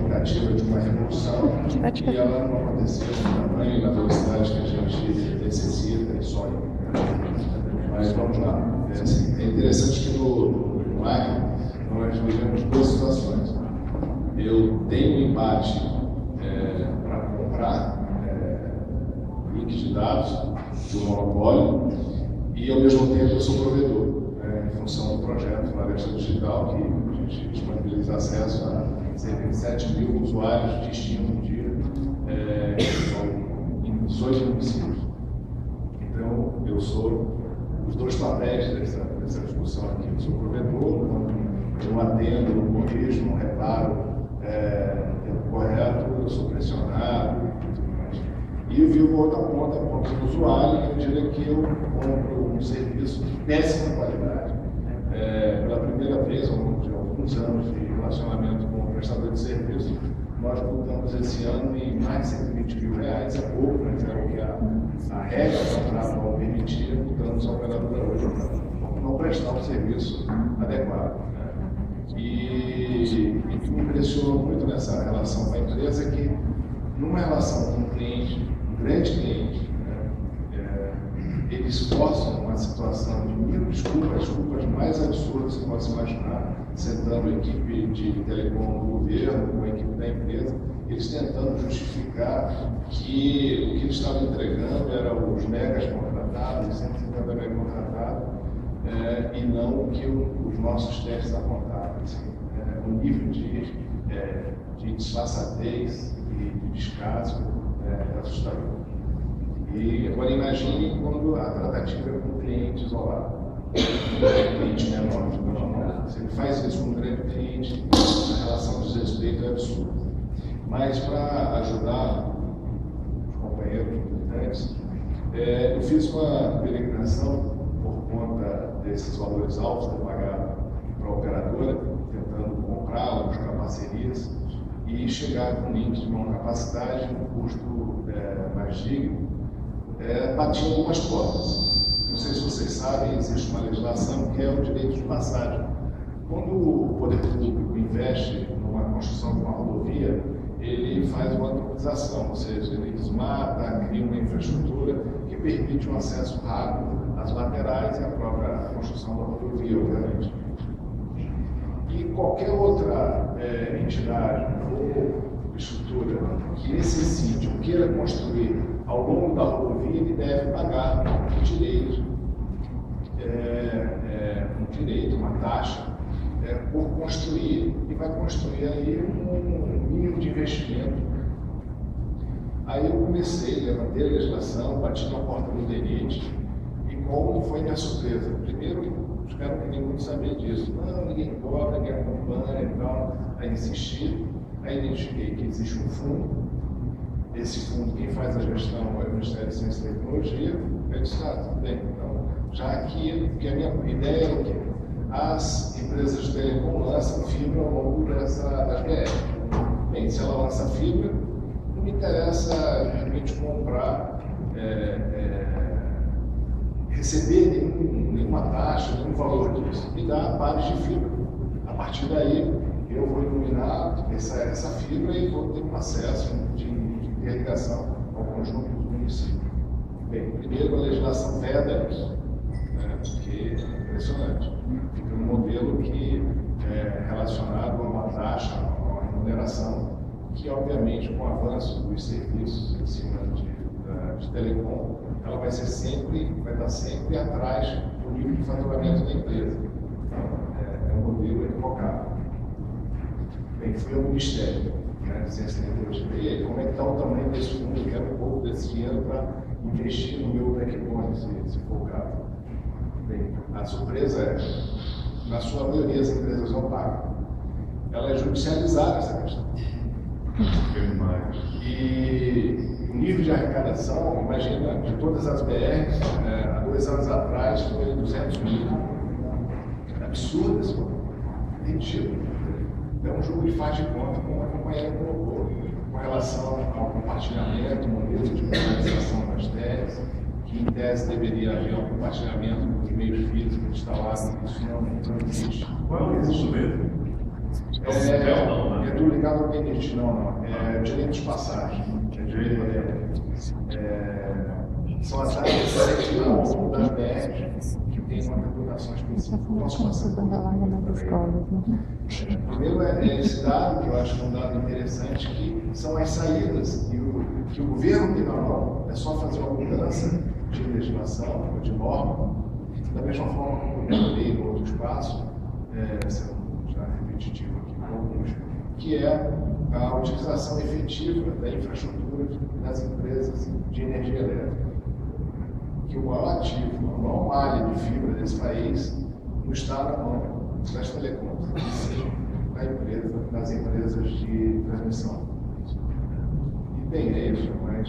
indicativa de uma revolução, e ela não aconteceu no tamanho e na velocidade que a gente necessita e sonha. Mas vamos lá. É interessante que no Acre nós vivemos duas situações. Eu tenho um embate para comprar links de dados de um monopólio e, ao mesmo tempo, eu sou provedor, em função do projeto Floresta Digital, que a gente disponibiliza acesso a cerca de 7 mil usuários distintos no dia, em 18 municípios. Então, eu sou os dois papéis dessa discussão aqui. Eu sou provedor, eu atendo, não corrijo, não reparo no tempo correto, eu sou pressionado e tudo mais. E eu vivo outra ponta, a ponta do usuário, na medida que eu compro um serviço de péssima qualidade. Pela primeira vez, ao longo de alguns anos de relacionamento com o prestador de serviço, nós multamos esse ano em mais de 120 mil reais, é pouco, mas é o que a regra contratual permitia, multamos a operadora hoje por não prestar um serviço adequado. E o que me impressionou muito nessa relação com a empresa é que, numa relação com um cliente, um grande cliente, eles forçam uma situação de mil desculpas mais absurdas que possa imaginar, sentando a equipe de telecom do governo com a equipe da empresa, eles tentando justificar que o que eles estavam entregando era os megas contratados, 150 megas contratados, e não o que os nossos testes apontavam. Assim, o nível de disfarçatez e de descaso é assustador. E agora imagine quando a tratativa é com um cliente isolado, um cliente menor. Se ele faz isso com um grande cliente, a relação de desrespeito é absurda. Mas para ajudar os companheiros militantes, eu fiz uma peregrinação por conta desses valores altos que eu pagava para a operadora, tentando comprá-la, buscar parcerias e chegar com links de maior capacidade, um custo mais digno. Batiam algumas portas. Não sei se vocês sabem, existe uma legislação que é o direito de passagem. Quando o poder público investe numa construção de uma rodovia, ele faz uma antropização, ou seja, ele desmata, cria uma infraestrutura que permite um acesso rápido às laterais e à própria construção da rodovia, obviamente. E qualquer outra entidade ou estrutura que necessite ou queira construir ao longo da rodovia, ele deve pagar um direito, uma taxa, por construir, e vai construir aí um mínimo de investimento. Aí eu comecei, levantei a legislação, bati na porta do DENIT, e qual foi minha surpresa? Primeiro, espero que ninguém saber disso. Não, ninguém cobra, ninguém acompanha e tal. Aí insisti, aí identifiquei que existe um fundo. Esse fundo, quem faz a gestão é o Ministério de Ciência e Tecnologia. Eu disse, tudo bem. Então, já que a minha ideia é o quê? As empresas de telecom lançam fibra ao longo das BR. Bem, se ela lança fibra, não me interessa realmente comprar, receber nenhuma taxa, nenhum valor disso. Me dá pares de fibra. A partir daí, eu vou iluminar essa fibra e vou ter um acesso de irrigação ao conjunto dos municípios. Bem, primeiro a legislação veda isso, porque é impressionante. Fica um modelo que é relacionado a uma taxa, a uma remuneração, que obviamente com o avanço dos serviços em cima de telecom, ela vai estar sempre atrás do nível de faturamento da empresa. Então, é um modelo equivocado. Bem, foi ao Ministério de Ciência e Tecnologia. E aí, como é que está o tamanho desse fundo? Eu quero um pouco desse dinheiro para investir no meu backbone, se for o caso. Bem, a surpresa é, na sua maioria, as empresas não pagam. Ela é judicializada, essa questão. E o nível de arrecadação, imagina, de todas as BRs, há 2 anos atrás foi 200 mil. É absurdo isso, é ridículo. É um jogo de faz de conta, como a companheira colocou, com relação ao compartilhamento, modelo de organização das teses, que em tese deveria haver um compartilhamento dos meios físicos instalados, isso não existe. Qual é o custo mesmo? É tudo ligado ao PNIT, não. É direitos de passagem. São as áreas das BRs que têm uma tributação específica. Posso passar? Primeiro é esse dado, que eu acho que é um dado interessante, que são as saídas, e que o governo tem na mão, é só fazer uma mudança de legislação, ou de norma, da mesma forma como eu falei em outro espaço, sendo já repetitivo aqui com alguns, que é a utilização efetiva da infraestrutura das empresas de energia elétrica. Que o maior ativo, a maior malha de fibra desse país não está na mão das telecoms, das empresas de transmissão. E tem isso, mas